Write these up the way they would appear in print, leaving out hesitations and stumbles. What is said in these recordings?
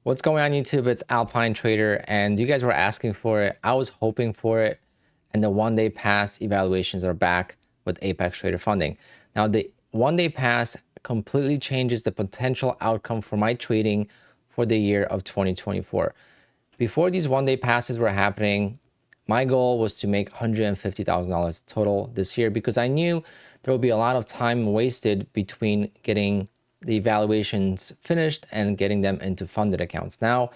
What's going on YouTube? It's Alpine Trader, and you guys were asking for it. I was hoping for it, and the one-day pass evaluations are back with Apex Trader funding. Now, the one-day pass completely changes the potential outcome for my trading for the year of 2024. Before these one-day passes were happening, my goal was to make $150,000 total this year because I knew there would be a lot of time wasted between getting the evaluations finished and getting them into funded accounts. Now,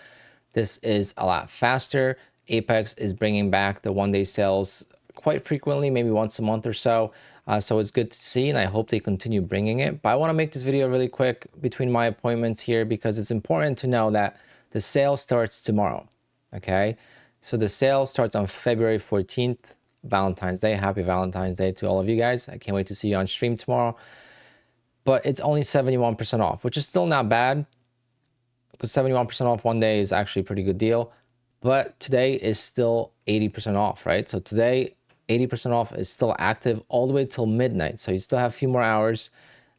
this is a lot faster. Apex is bringing back the one-day sales quite frequently, maybe once a month or so. So it's good to see, and I hope they continue bringing it. But I want to make this video really quick between my appointments here because it's important to know that the sale starts tomorrow, okay? So the sale starts on February 14th, Valentine's Day. Happy Valentine's Day to all of you guys. I can't wait to see you on stream tomorrow. But it's only 71% off, which is still not bad because 71% off one day is actually a pretty good deal. But today is still 80% off, right? So today, 80% off is still active all the way till midnight. So you still have a few more hours.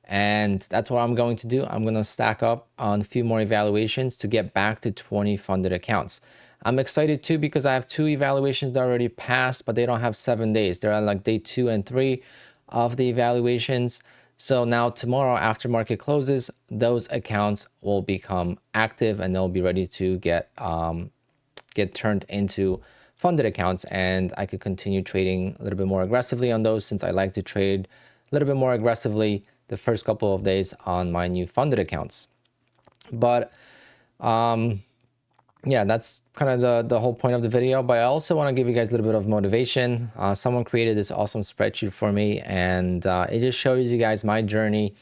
And that's what I'm going to do. I'm going to stack up on a few more evaluations to get back to 20 funded accounts. I'm excited too because I have 2 evaluations that already passed, but they don't have 7 days. They're on like day 2 and 3 of the evaluations. So now tomorrow after market closes, those accounts will become active and they'll be ready to get turned into funded accounts, and I could continue trading a little bit more aggressively on those since I like to trade a little bit more aggressively the first couple of days on my new funded accounts. But yeah, that's kind of the whole point of the video. But I also want to give you guys a little bit of motivation. Someone created this awesome spreadsheet for me, and it just shows you guys my journey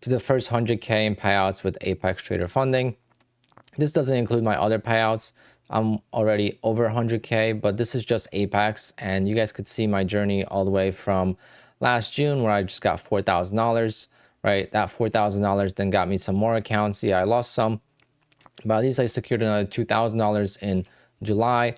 to the first 100K in payouts with Apex Trader funding. This doesn't include my other payouts. I'm already over 100K, but this is just Apex, and you guys could see my journey all the way from last June where I just got $4,000, right? That $4,000 then got me some more accounts. Yeah, I lost some, but at least I secured another $2,000 in July.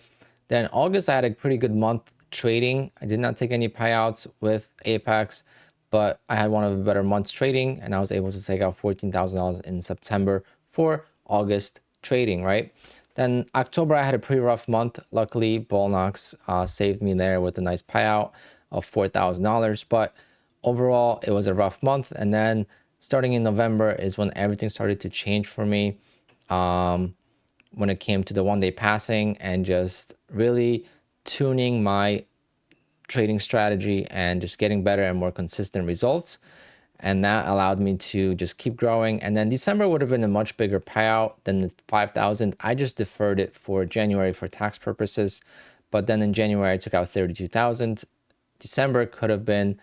Then August, I had a pretty good month trading. I did not take any payouts with Apex, but I had one of the better months trading, and I was able to take out $14,000 in September for August trading, right? Then October, I had a pretty rough month. Luckily, Bullnox saved me there with a nice payout of $4,000. But overall, it was a rough month. And then starting in November is when everything started to change for me. When it came to the one-day passing and just really tuning my trading strategy and just getting better and more consistent results. And that allowed me to just keep growing. And then December would have been a much bigger payout than the 5,000. I just deferred it for January for tax purposes. But then in January, I took out 32,000. December could have been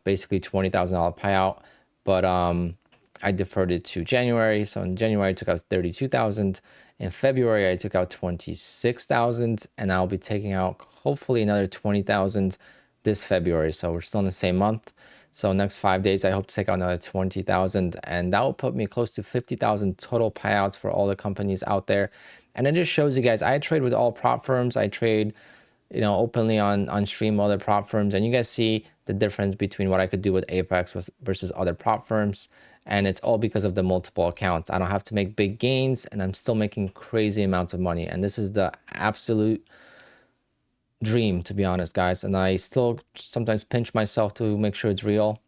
basically $20,000 payout, but I deferred it to January. So in January, I took out 32,000. In February, I took out 26,000, and I'll be taking out hopefully another 20,000 this February. So we're still in the same month. So next 5 days, I hope to take out another 20,000, and that will put me close to 50,000 total payouts for all the companies out there. And it just shows you guys, I trade with all prop firms. I trade, you know, openly on stream other prop firms, and you guys see the difference between what I could do with Apex versus other prop firms. And it's all because of the multiple accounts. I don't have to make big gains, and I'm still making crazy amounts of money. And this is the absolute dream, to be honest, guys. And I still sometimes pinch myself to make sure it's real.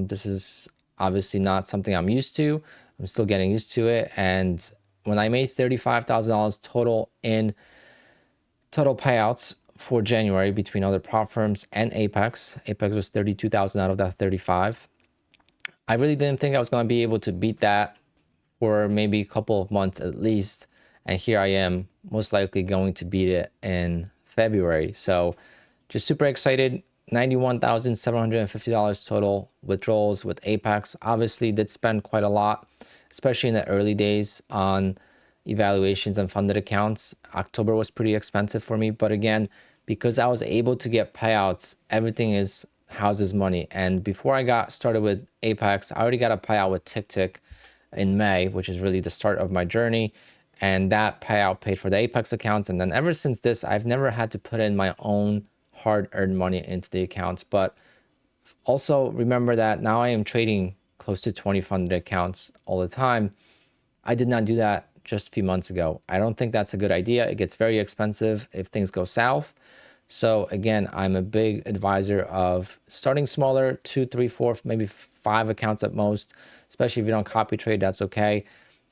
This is obviously not something I'm used to. I'm still getting used to it. And when I made $35,000 total in total payouts for January between other prop firms and Apex was 32,000 out of that 35. I really didn't think I was going to be able to beat that for maybe a couple of months at least. And here I am, most likely going to beat it in February. So just super excited. $91,750 total withdrawals with Apex. Obviously did spend quite a lot, especially in the early days on evaluations and funded accounts. October was pretty expensive for me, but again, because I was able to get payouts, everything is houses money. And before I got started with Apex, I already got a payout with Tick in May, which is really the start of my journey. And that payout paid for the Apex accounts. And then ever since this, I've never had to put in my own hard-earned money into the accounts. But also remember that now I am trading close to 20 funded accounts all the time. I did not do that just a few months ago. I don't think that's a good idea. It gets very expensive if things go south. So again, I'm a big advisor of starting smaller, 2, 3, 4, maybe 5 accounts at most, especially if you don't copy trade, that's okay.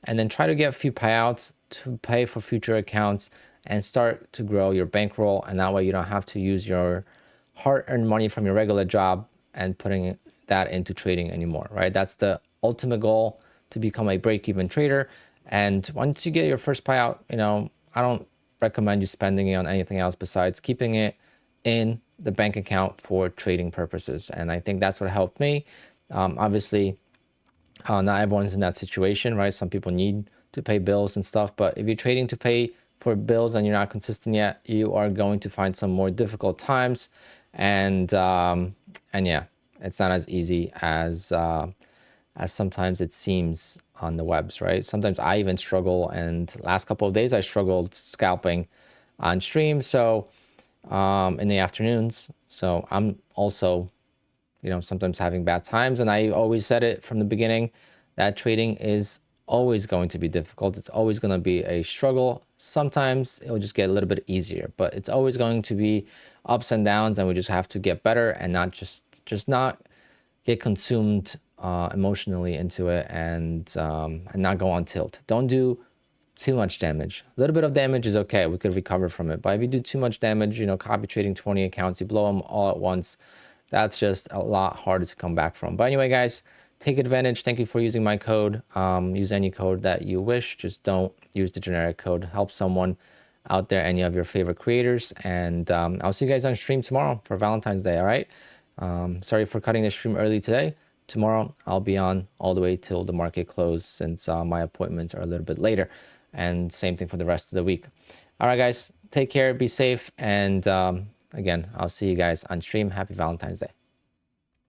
And then try to get a few payouts to pay for future accounts and start to grow your bankroll. And that way you don't have to use your hard-earned money from your regular job and putting that into trading anymore, right? That's the ultimate goal, to become a break-even trader. And once you get your first payout, you know, I don't recommend you spending it on anything else besides keeping it in the bank account for trading purposes. And I think that's what helped me. Obviously, not everyone's in that situation, right? Some people need to pay bills and stuff, but if you're trading to pay for bills and you're not consistent yet, you are going to find some more difficult times. And yeah, it's not as easy as sometimes it seems on the webs, right? Sometimes I even struggle, and last couple of days I struggled scalping on stream, so in the afternoons. So I'm also, you know, sometimes having bad times, and I always said it from the beginning that trading is always going to be difficult. It's always going to be a struggle. Sometimes it'll just get a little bit easier, but it's always going to be ups and downs, and we just have to get better and not just not get consumed emotionally into it, and not go on tilt. Don't do too much damage. A little bit of damage is okay. We could recover from it. But if you do too much damage, you know, copy trading 20 accounts, you blow them all at once, that's just a lot harder to come back from. But anyway, guys, take advantage. Thank you for using my code. Use any code that you wish. Just don't use the generic code. Help someone out there, any of your favorite creators. And I'll see you guys on stream tomorrow for Valentine's Day, all right? Sorry for cutting the stream early today. Tomorrow, I'll be on all the way till the market close, since my appointments are a little bit later. And same thing for the rest of the week. All right, guys, take care, be safe. And again, I'll see you guys on stream. Happy Valentine's Day.